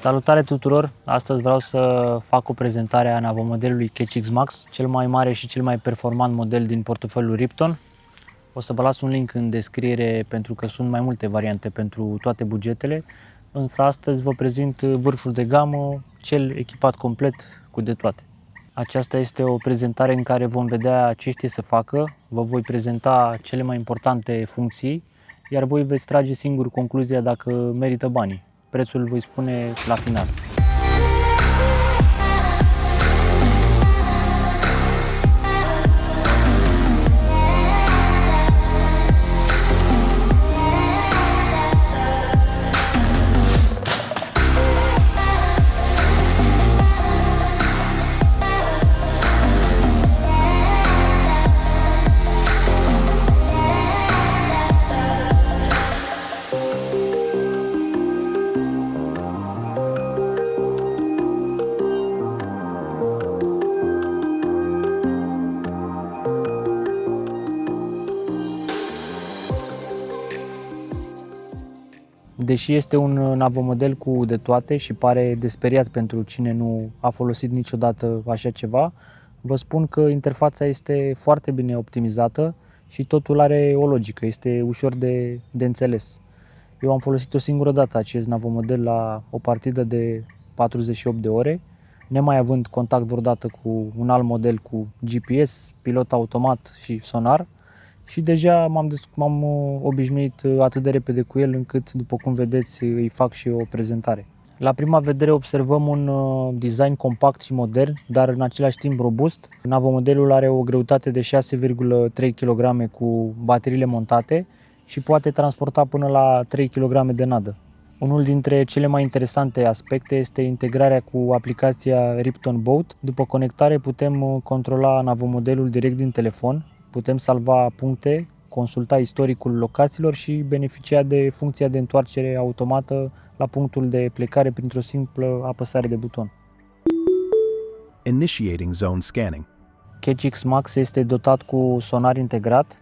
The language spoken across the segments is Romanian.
Salutare tuturor! Astăzi vreau să fac o prezentare a navomodelului Catch X Max, cel mai mare și cel mai performant model din portofoliul Ripton. O să vă las un link în descriere pentru că sunt mai multe variante pentru toate bugetele, însă astăzi vă prezint vârful de gamă, cel echipat complet cu de toate. Aceasta este o prezentare în care vom vedea ce știe să facă, vă voi prezenta cele mai importante funcții, iar voi veți trage singur concluzia dacă merită banii. Prețul îl voi spune la final. Deși este un navomodel cu de toate și pare desperiat pentru cine nu a folosit niciodată așa ceva, vă spun că interfața este foarte bine optimizată și totul are o logică, este ușor de înțeles. Eu am folosit o singură dată acest navomodel la o partidă de 48 de ore, nemai având contact vreodată cu un alt model cu GPS, pilot automat și sonar. Și deja m-am obișnuit atât de repede cu el încât, după cum vedeți, îi fac și o prezentare. La prima vedere observăm un design compact și modern, dar în același timp robust. Navomodelul are o greutate de 6,3 kg cu bateriile montate și poate transporta până la 3 kg de nadă. Unul dintre cele mai interesante aspecte este integrarea cu aplicația Ripton Boat. După conectare putem controla navomodelul direct din telefon. Putem salva puncte, consulta istoricul locațiilor și beneficia de funcția de întoarcere automată la punctul de plecare printr-o simplă apăsare de buton. Initiating zone scanning. Catch X Max este dotat cu sonar integrat,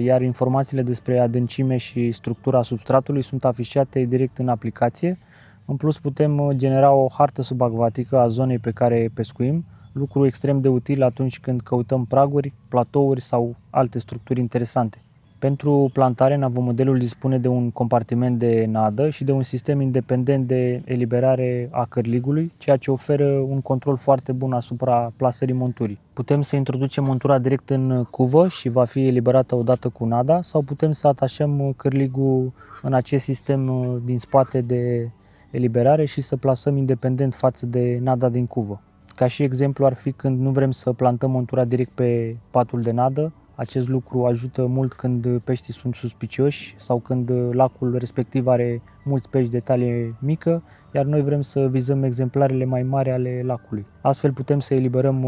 iar informațiile despre adâncime și structura substratului sunt afișate direct în aplicație. În plus putem genera o hartă subacvatică a zonei pe care pescuim, lucru extrem de util atunci când căutăm praguri, platouri sau alte structuri interesante. Pentru plantare, navomodelul dispune de un compartiment de nadă și de un sistem independent de eliberare a cărligului, ceea ce oferă un control foarte bun asupra plasării monturii. Putem să introducem montura direct în cuvă și va fi eliberată odată cu nada, sau putem să atașăm cărligul în acest sistem din spate de eliberare și să plasăm independent față de nada din cuvă. Ca și exemplu ar fi când nu vrem să plantăm montura direct pe patul de nadă. Acest lucru ajută mult când peștii sunt suspicioși sau când lacul respectiv are mulți pești de talie mică, iar noi vrem să vizăm exemplarele mai mari ale lacului. Astfel putem să eliberăm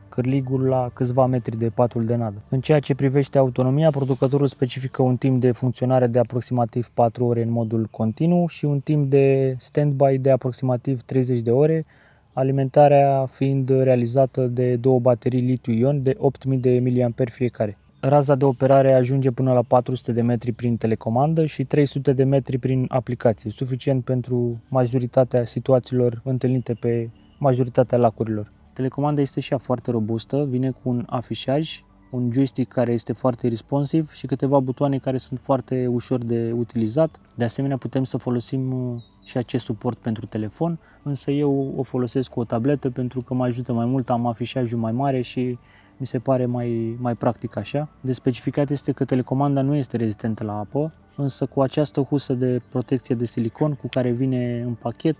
cârligul la câțiva metri de patul de nadă. În ceea ce privește autonomia, producătorul specifică un timp de funcționare de aproximativ 4 ore în modul continuu și un timp de standby de aproximativ 30 de ore, alimentarea fiind realizată de două baterii litiu-ion de 8000 de mAh fiecare. Raza de operare ajunge până la 400 de metri prin telecomandă și 300 de metri prin aplicație, suficient pentru majoritatea situațiilor întâlnite pe majoritatea lacurilor. Telecomanda este și ea foarte robustă, vine cu un afișaj, un joystick care este foarte responsiv și câteva butoane care sunt foarte ușor de utilizat. De asemenea, putem să folosim și acest suport pentru telefon, însă eu o folosesc cu o tabletă pentru că mă ajută mai mult, am afișajul mai mare și mi se pare mai practic așa. De specificat este că telecomanda nu este rezistentă la apă, însă cu această husă de protecție de silicon cu care vine în pachet,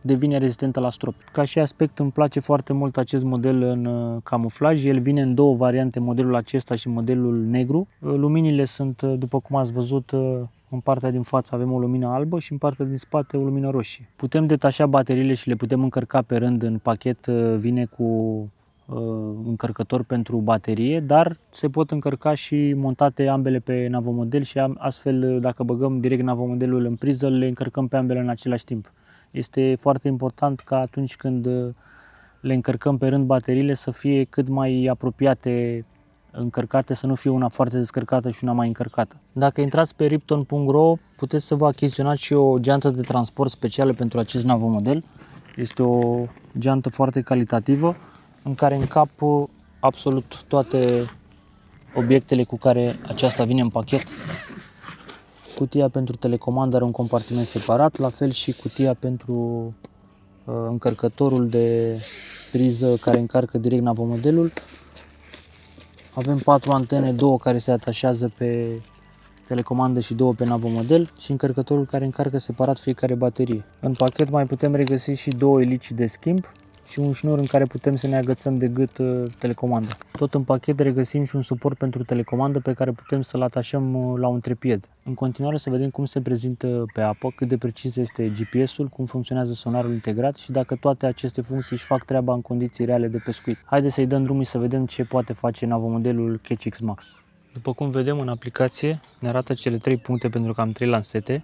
devine rezistentă la stropi. Ca și aspect îmi place foarte mult acest model în camuflaj, el vine în două variante, modelul acesta și modelul negru. Luminile sunt, după cum ați văzut, în partea din față avem o lumină albă și în partea din spate o lumină roșie. Putem detașa bateriile și le putem încărca pe rând, în pachet vine cu încărcător pentru baterie, dar se pot încărca și montate ambele pe navomodel și astfel, dacă băgăm direct navomodelul în priză, le încărcăm pe ambele în același timp. Este foarte important ca atunci când le încărcăm pe rând bateriile să fie cât mai apropiate încărcate să nu fie una foarte descărcată și una mai încărcată. Dacă intrați pe Ripton.ro, puteți să vă achiziționați și o geantă de transport specială pentru acest navomodel. Este o geantă foarte calitativă în care încap absolut toate obiectele cu care aceasta vine în pachet. Cutia pentru telecomandă are un compartiment separat, la fel și cutia pentru încărcătorul de priză care încarcă direct navomodelul. Avem 4 antene, 2 care se atașează pe telecomandă și 2 pe navomodel și încărcătorul care încarcă separat fiecare baterie. În pachet mai putem regăsi și 2 elici de schimb și un șnur în care putem să ne agățăm de gât telecomanda. Tot în pachet regăsim și un suport pentru telecomandă pe care putem să-l atașăm la un trepied. În continuare să vedem cum se prezintă pe apă, cât de precis este GPS-ul, cum funcționează sonarul integrat și dacă toate aceste funcții își fac treaba în condiții reale de pescuit. Haideți să-i dăm drumul să vedem ce poate face navomodelul Catch X Max. După cum vedem în aplicație, ne arată cele 3 puncte pentru că am 3 lansete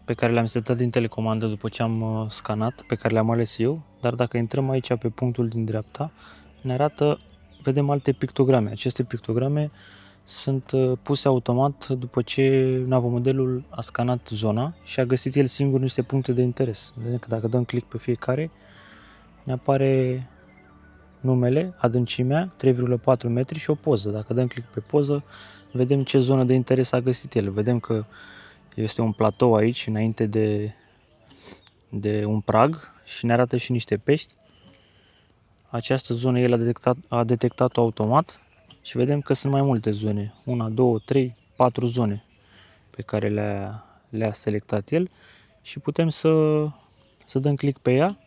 pe care le-am setat din telecomandă după ce am scanat, pe care le-am ales eu, dar dacă intrăm aici pe punctul din dreapta, ne arată, vedem alte pictograme. Aceste pictograme sunt puse automat după ce navomodelul a scanat zona și a găsit el singur niște puncte de interes. Vedem că dacă dăm click pe fiecare, ne apare numele, adâncimea, 3,4 metri și o poză. Dacă dăm click pe poză, vedem ce zonă de interes a găsit el. Vedem că este un platou aici, înainte de un prag și ne arată și niște pești. Această zonă el a detectat-o automat și vedem că sunt mai multe zone. 1, 2, 3, 4 zone pe care le-a selectat el și putem să dăm click pe ea,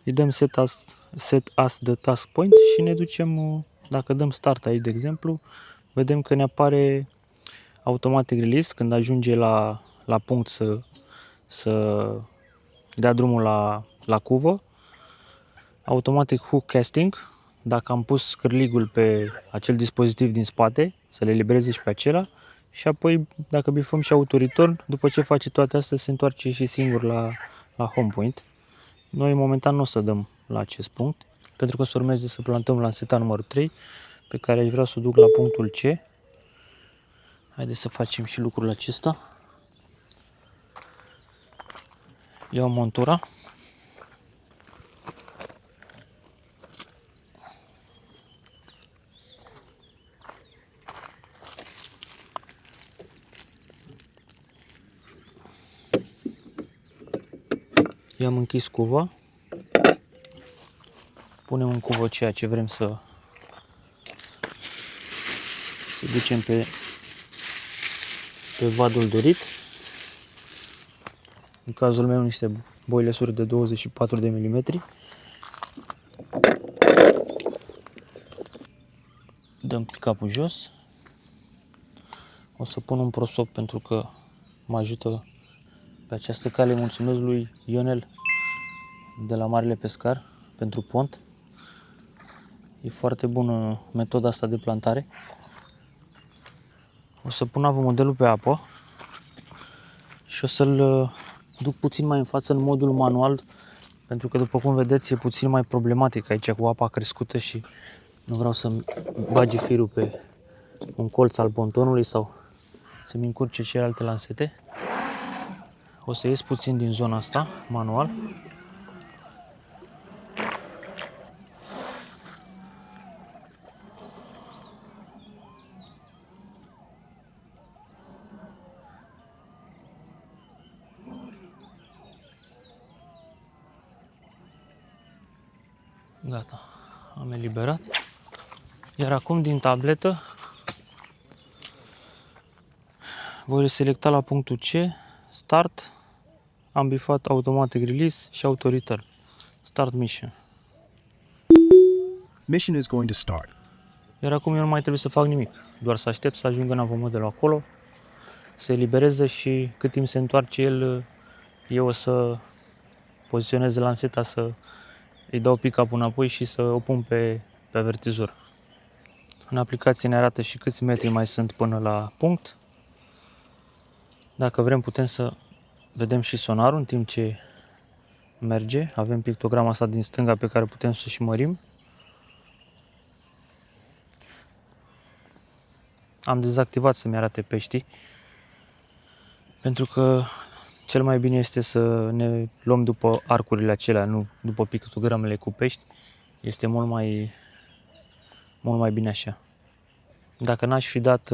îi dăm set as the task point și ne ducem, dacă dăm start aici de exemplu, vedem că ne apare automatic release când ajunge la punct să dea drumul la cuvă. Automatic hook casting, dacă am pus cârligul pe acel dispozitiv din spate, să le elibereze și pe acela. Și apoi, dacă bifăm și auto-return, după ce face toate astea, se întoarce și singur la home point. Noi momentan nu o să dăm la acest punct, pentru că o să urmeze să plantăm lanseta numărul 3, pe care aș vrea să o duc la punctul C. Haideți să facem și lucrul acesta. Iau montura. I-am închis cuva. Punem în cuvă ceea ce vrem să ducem pe vadul dorit. În cazul meu niște boilesuri de 24 de mm. Dăm pick-up-ul jos. O să pun un prosop pentru că mă ajută pe această cale. Mulțumesc lui Ionel de la Marele Pescar pentru pont. E foarte bună metoda asta de plantare. O să pun navomodelul pe apă și o să-l duc puțin mai în față în modul manual, pentru că după cum vedeți e puțin mai problematic aici cu apa crescută și nu vreau să-mi bagi firul pe un colț al pontonului sau să-mi încurce celelalte lansete. O să ies puțin din zona asta, manual. Gata, am eliberat. Iar acum din tabletă voi selecta la punctul C, Start, am bifat Automatic Release și Auto Return. Start Mission. Mission is going to start. Iar acum eu nu mai trebuie să fac nimic, doar să aștept să ajungă navomodelul acolo, să elibereze și cât timp se întoarce el, eu o să poziționez lanseta, să îi dau pick-up înapoi și să o pun pe avertizor. În aplicație ne arată și câți metri mai sunt până la punct. Dacă vrem putem să vedem și sonarul în timp ce merge. Avem pictograma asta din stânga pe care putem să și mărim. Am dezactivat să-mi arate peștii, pentru că cel mai bine este să ne luăm după arcurile acelea, nu după pictogramele cu pești. Este mult mai bine așa. Dacă n-aș fi dat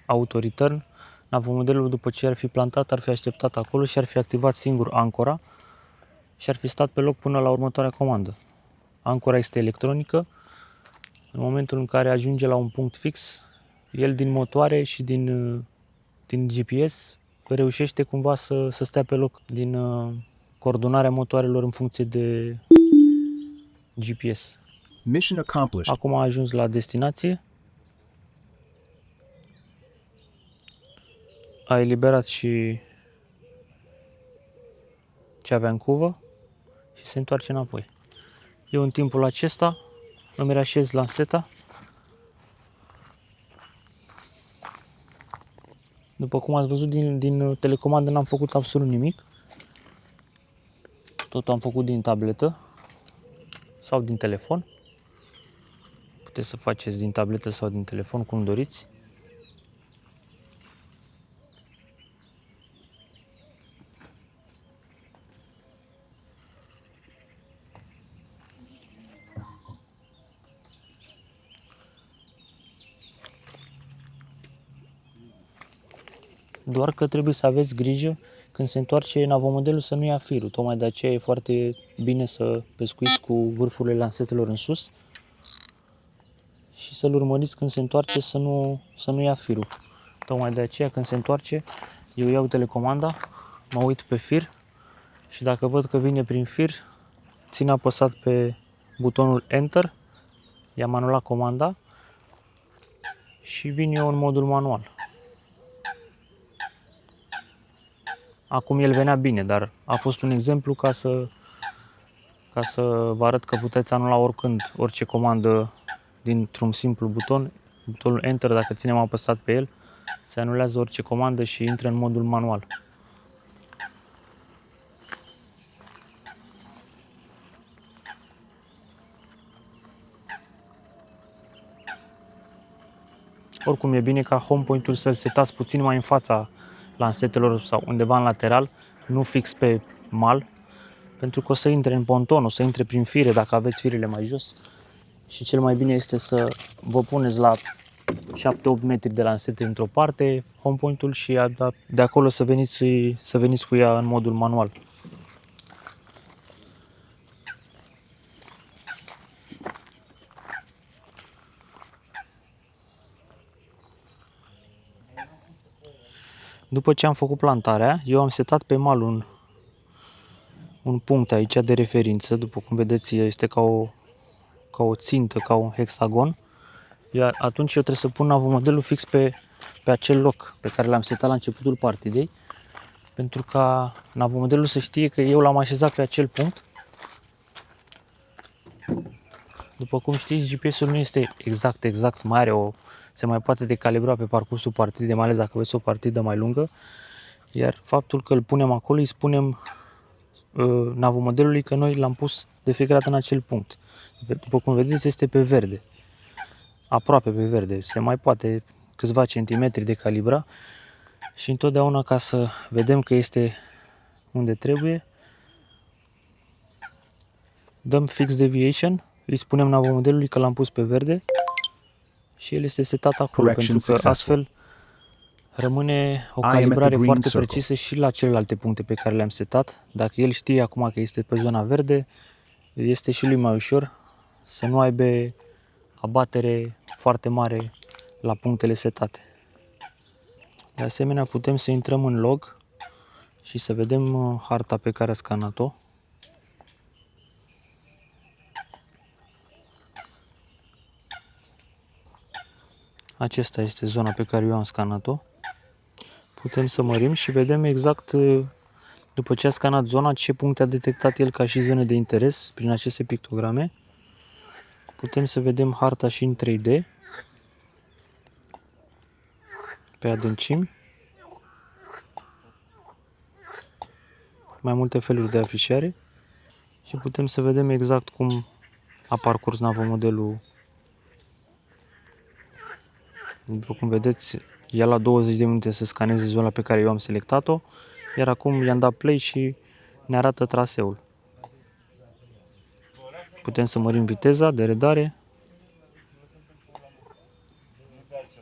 auto-return, navomodelul după ce ar fi plantat, ar fi așteptat acolo și ar fi activat singur ancora și ar fi stat pe loc până la următoarea comandă. Ancora este electronică. În momentul în care ajunge la un punct fix, el din motoare și din GPS reușește cumva să stea pe loc din coordonarea motoarelor în funcție de GPS. Mission accomplished. Acum a ajuns la destinație. A eliberat și ce avea în cuvă și se întoarce înapoi. Eu în timpul acesta îmi reașez lanseta. După cum ați văzut, din telecomandă n-am făcut absolut nimic. Totul am făcut din tabletă sau din telefon. Puteți să faceți din tabletă sau din telefon, cum doriți. Doar că trebuie să aveți grijă când se întoarce navomodelul să nu ia firul. Tocmai de aceea e foarte bine să pescuiți cu vârfurile lansetelor în sus și să-l urmăriți când se întoarce să nu ia firul. Tocmai de aceea când se întoarce, eu iau telecomanda, mă uit pe fir și dacă văd că vine prin fir, țin apăsat pe butonul Enter, i-am anulat comanda și vin eu în modul manual. Acum el venea bine, dar a fost un exemplu ca să vă arăt că puteți anula oricând, orice comandă dintr-un simplu buton. Butonul Enter, dacă ținem apăsat pe el, se anulează orice comandă și intră în modul manual. Oricum e bine ca home point-ul să-l setați puțin mai în fața lansetelor sau undeva în lateral, nu fix pe mal, pentru că o să intre în ponton, o să intre prin fire dacă aveți firele mai jos. Și cel mai bine este să vă puneți la 7-8 metri de lansete într-o parte, home point-ul, și de acolo să veniți cu ea în modul manual. După ce am făcut plantarea, eu am setat pe mal un punct aici de referință. După cum vedeți, este ca o țintă, ca un hexagon. Iar atunci eu trebuie să pun navomodelul fix pe acel loc pe care l-am setat la începutul partidei, pentru ca navomodelul să știe că eu l-am așezat pe acel punct. După cum știți, GPS-ul nu este exact, se mai poate decalibra pe parcursul partidei, mai ales dacă aveți o partidă mai lungă, iar faptul că îl punem acolo, îi spunem navomodelului că noi l-am pus de fiecare dată în acel punct. După cum vedeți, este pe verde, aproape pe verde, se mai poate câțiva centimetri decalibra și întotdeauna, ca să vedem că este unde trebuie, dăm fix deviation, îi spunem navomodelului că l-am pus pe verde și el este setat acolo, pentru că astfel rămâne o calibrare foarte precisă și la celelalte puncte pe care le-am setat. Dacă el știe acum că este pe zona verde, este și lui mai ușor să nu aibă abatere foarte mare la punctele setate. De asemenea, putem să intrăm în log și să vedem harta pe care a scanat-o. Acesta este zona pe care eu am scanat-o. Putem să mărim și vedem exact, după ce a scanat zona, ce puncte a detectat el ca și zone de interes prin aceste pictograme. Putem să vedem harta și în 3D, pe adâncimi. Mai multe feluri de afișare. Și putem să vedem exact cum a parcurs navomodelul După cum vedeți, ia la 20 de minute să scaneze zona pe care eu am selectat-o, iar acum i-am dat play și ne arată traseul. Putem să mărim viteza de redare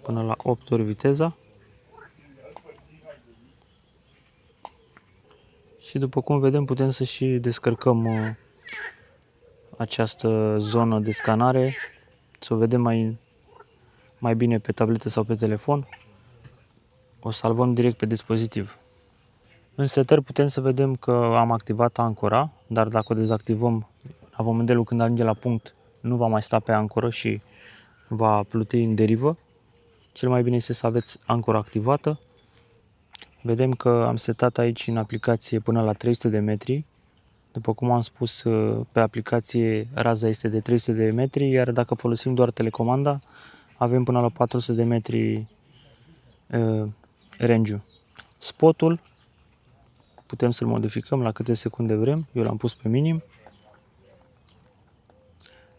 până la 8 ori viteza. Și după cum vedem, putem să și descărcăm această zonă de scanare, să o vedem mai bine pe tabletă sau pe telefon. O salvăm direct pe dispozitiv. În setări putem să vedem că am activat ancora, dar dacă o dezactivăm, navomodelul când ajunge la punct nu va mai sta pe ancoră și va pluti în derivă. Cel mai bine este să aveți ancora activată. Vedem că am setat aici în aplicație până la 300 de metri. După cum am spus, pe aplicație raza este de 300 de metri, iar dacă folosim doar telecomanda, avem până la 400 de metri range-ul. Spotul putem să-l modificăm la câte secunde vrem, eu l-am pus pe minim.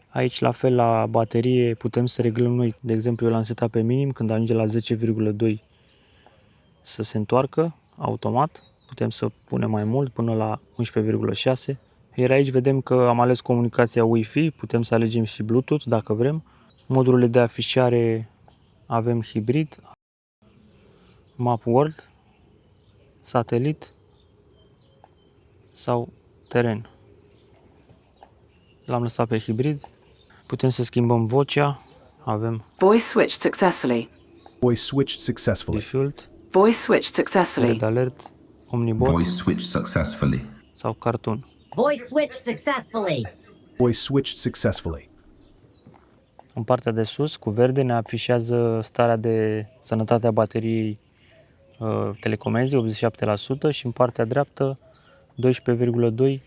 Aici la fel la baterie putem să reglăm noi, de exemplu eu l-am setat pe minim, când ajunge la 10,2 să se întoarcă automat, putem să punem mai mult până la 11,6. Iar aici vedem că am ales comunicația Wi-Fi, putem să alegem și Bluetooth dacă vrem. Modurile de afișare avem hibrid, Map World, satelit sau teren. L-am lăsat pe hibrid. Putem să schimbăm vocea, avem Voice switched successfully. Voice switched successfully. Default, Voice switched successfully. Red Alert, Omnibot Voice switched successfully. sau Cartoon. Voice switched successfully. Voice switched successfully. În partea de sus, cu verde, ne afișează starea de sănătate a bateriei telecomenzii, 87%, și în partea dreaptă 12,2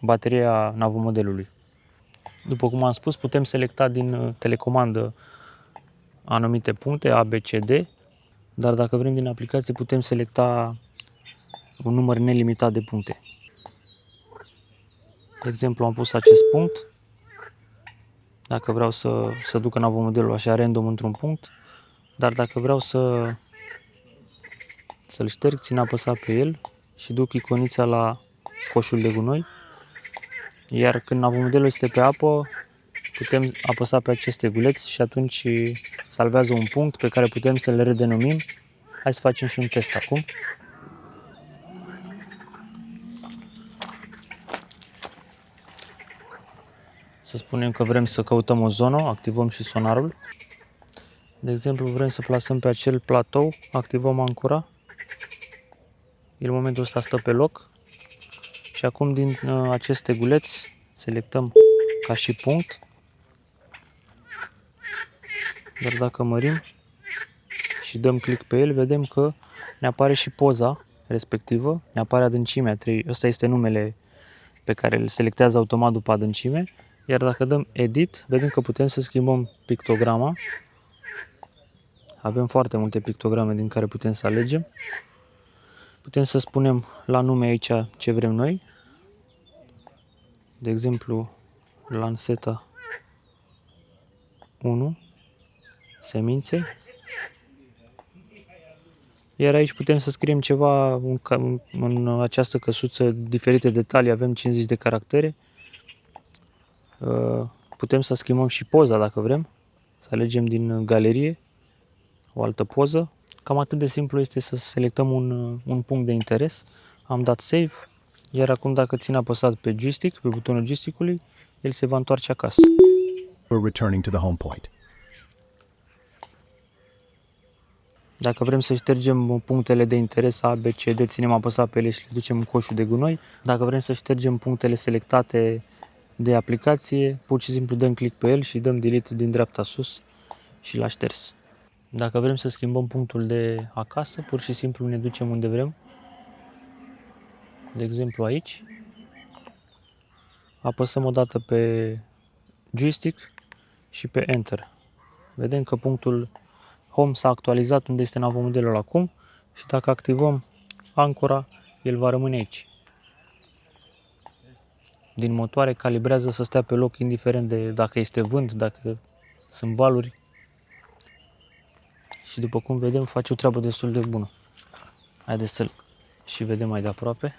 bateria navomodelului. După cum am spus, putem selecta din telecomandă anumite puncte, A, B, C, D, dar dacă vrem din aplicație putem selecta un număr nelimitat de puncte. De exemplu, am pus acest punct. Dacă vreau să ducă navomodelul așa random într-un punct, dar dacă vreau să-l șterg, țin apăsat pe el și duc iconița la coșul de gunoi. Iar când navomodelul este pe apă, putem apăsa pe acest steguleț și atunci salvează un punct pe care putem să le redenumim. Hai să facem și un test acum. Să spunem că vrem să căutăm o zonă, activăm și sonarul. De exemplu, vrem să plasăm pe acel platou, activăm ancora. El în momentul ăsta stă pe loc. Și acum din acest steguleț selectăm ca și punct. Dar dacă mărim și dăm click pe el, vedem că ne apare și poza respectivă, ne apare adâncimea. Ăsta este numele pe care îl selectează automat după adâncime. Iar dacă dăm edit, vedem că putem să schimbăm pictograma. Avem foarte multe pictograme din care putem să alegem. Putem să spunem la nume aici ce vrem noi. De exemplu, lanseta 1, semințe. Iar aici putem să scriem ceva în această căsuță, diferite detalii, avem 50 de caractere. Putem să schimbăm și poza dacă vrem, să alegem din galerie o altă poză. Cam atât de simplu este să selectăm un punct de interes. Am dat save, iar acum dacă țin apăsat pe joystick, pe butonul joystick-ului, el se va întoarce acasă. We're returning to the home point. Dacă vrem să ștergem punctele de interes A, B, C, D, ținem apăsat pe ele și le ducem în coșul de gunoi. Dacă vrem să ștergem punctele selectate de aplicație, pur și simplu dăm click pe el și dăm delete din dreapta sus și l-a șters. Dacă vrem să schimbăm punctul de acasă, pur și simplu ne ducem unde vrem. De exemplu aici. Apăsăm o dată pe joystick și pe Enter. Vedem că punctul Home s-a actualizat unde este navomodelul acum și dacă activăm ancora, el va rămâne aici. Din motoare calibrează să stea pe loc indiferent de dacă este vânt, dacă sunt valuri. și după cum vedem face o treabă destul de bună. Haideți să-l și vedem mai de aproape.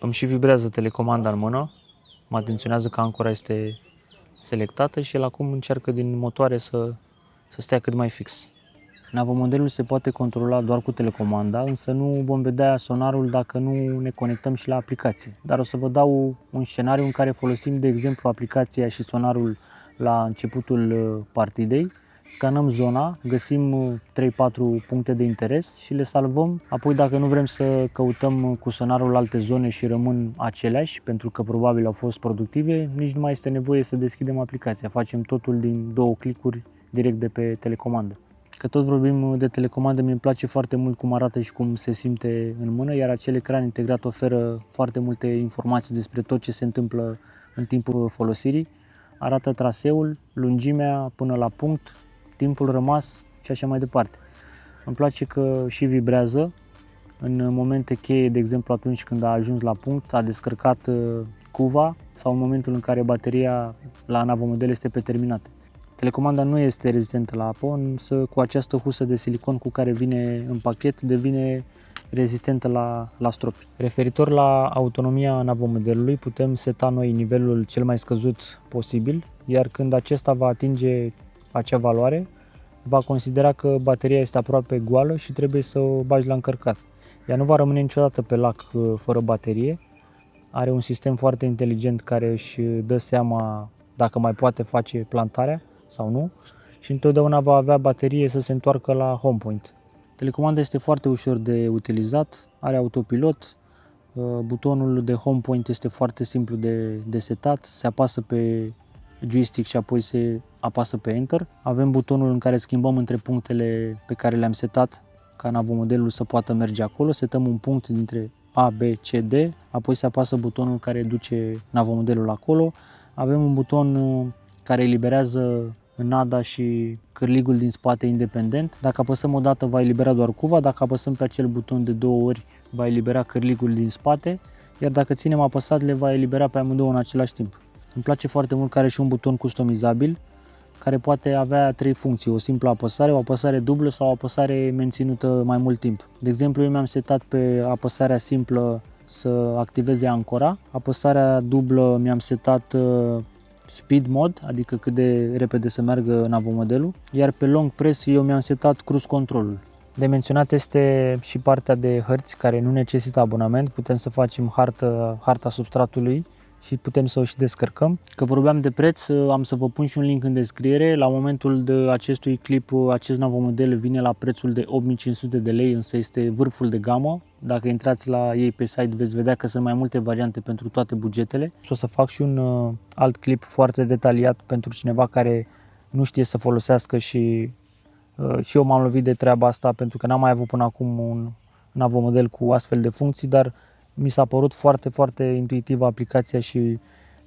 Îmi și vibrează telecomanda în mână, mă atenționează că ancora este selectată și el acum încearcă din motoare să stea cât mai fix. Navomodelul se poate controla doar cu telecomanda, însă nu vom vedea sonarul dacă nu ne conectăm și la aplicație. Dar o să vă dau un scenariu în care folosim, de exemplu, aplicația și sonarul la începutul partidei. Scanăm zona, găsim 3-4 puncte de interes și le salvăm. Apoi, dacă nu vrem să căutăm cu sonarul alte zone și rămân aceleași, pentru că probabil au fost productive, nici nu mai este nevoie să deschidem aplicația. Facem totul din 2 clicuri direct de pe telecomandă. Că tot vorbim de telecomandă, mi-mi place foarte mult cum arată și cum se simte în mână, iar acel ecran integrat oferă foarte multe informații despre tot ce se întâmplă în timpul folosirii. Arată traseul, lungimea până la punct, timpul rămas și așa mai departe. Îmi place că și vibrează în momente cheie, de exemplu atunci când a ajuns la punct, a descărcat cuva sau în momentul în care bateria la navomodel este pe terminate. Telecomanda nu este rezistentă la apă, însă cu această husă de silicon cu care vine în pachet devine rezistentă la stropi. Referitor la autonomia navomodelului, putem seta noi nivelul cel mai scăzut posibil, iar când acesta va atinge acea valoare, va considera că bateria este aproape goală și trebuie să o bagi la încărcat. Ea nu va rămâne niciodată pe lac fără baterie. Are un sistem foarte inteligent care își dă seama dacă mai poate face plantarea sau nu și întotdeauna va avea baterie să se întoarcă la HomePoint. Telecomanda este foarte ușor de utilizat, are autopilot, butonul de HomePoint este foarte simplu de setat, se apasă pe joystick și apoi se apasă pe Enter. Avem butonul în care schimbăm între punctele pe care le-am setat ca navomodelul să poată merge acolo, setăm un punct dintre A, B, C, D, apoi se apasă butonul care duce navomodelul acolo. Avem un buton care eliberează nada și cârligul din spate independent. Dacă apăsăm o dată va elibera doar cuva, dacă apăsăm pe acel buton de 2 ori va elibera cârligul din spate, iar dacă ținem apăsat le va elibera pe amândouă în același timp. Îmi place foarte mult că are și un buton customizabil care poate avea 3 funcții, o simplă apăsare, o apăsare dublă sau o apăsare menținută mai mult timp. De exemplu, eu mi-am setat pe apăsarea simplă să activeze ancora, apăsarea dublă mi-am setat speed mode, adică cât de repede să meargă navomodelul, iar pe long press eu mi-am setat cruise control-ul. De menționat este și partea de hărți care nu necesită abonament, putem să facem harta substratului și putem să o și descărcăm. Că vorbeam de preț, am să vă pun și un link în descriere. La momentul de acestui clip, acest navomodel vine la prețul de 8500 de lei, însă este vârful de gamă. Dacă intrați la ei pe site veți vedea că sunt mai multe variante pentru toate bugetele. O să fac și un alt clip foarte detaliat pentru cineva care nu știe să folosească și eu m-am lovit de treaba asta pentru că n-am mai avut până acum un navomodel cu astfel de funcții, dar mi s-a părut foarte, foarte intuitivă aplicația și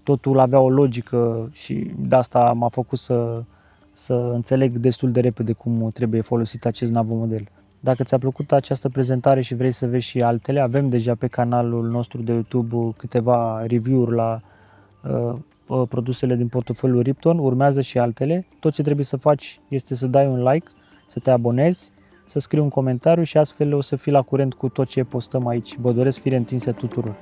totul avea o logică și de asta m-a făcut să înțeleg destul de repede cum trebuie folosit acest navomodel. Dacă ți-a plăcut această prezentare și vrei să vezi și altele, avem deja pe canalul nostru de YouTube câteva review-uri la produsele din portofoliul Ripton, urmează și altele. Tot ce trebuie să faci este să dai un like, să te abonezi, să scrii un comentariu și astfel o să fii la curent cu tot ce postăm aici. Vă doresc fire întinse tuturor!